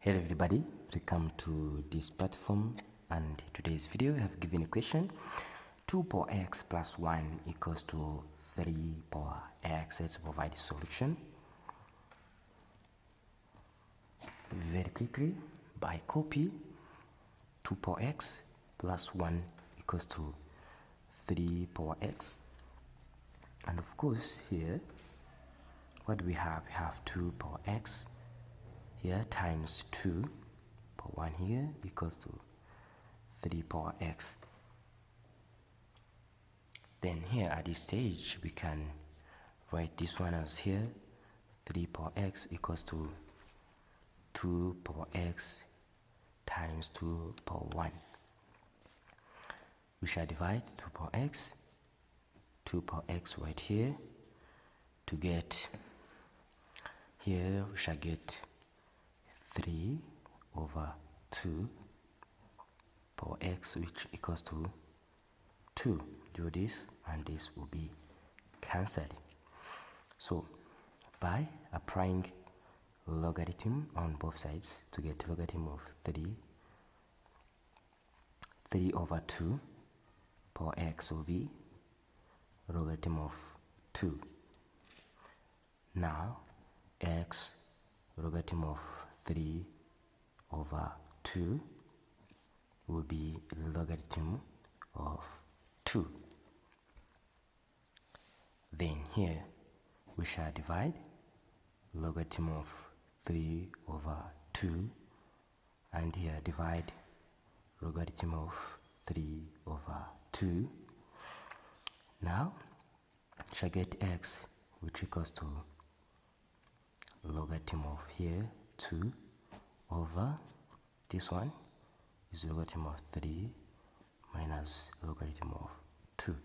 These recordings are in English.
Hello everybody, welcome to this platform, and today's video I have given a question. 2 power x plus 1 equals to 3 power x. Let's provide a solution very quickly by copy. 2 power x plus 1 equals to 3 power x, and of course here what we have 2 power x here times 2 power 1 here equals to 3 power x. Then here at this stage we can write this one as here 3 power x equals to 2 power x times 2 power 1. We shall divide 2 power x right here to get here. We shall get 3 over 2 power x, which equals to 2. Do this and this will be cancelled. So by applying logarithm on both sides to get logarithm of 3 over 2 power x will be logarithm of 2. Now x logarithm of 3 over 2 will be logarithm of 2. Then here we shall divide logarithm of 3 over 2, and here divide logarithm of 3 over 2. Now shall get x, which equals to logarithm of here 2 over this one is logarithm of 3 minus logarithm of 2,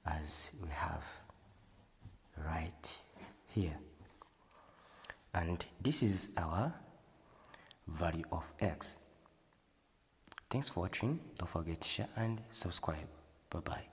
as we have right here. And this is our value of x. Thanks for watching. Don't forget to share and subscribe. Bye bye.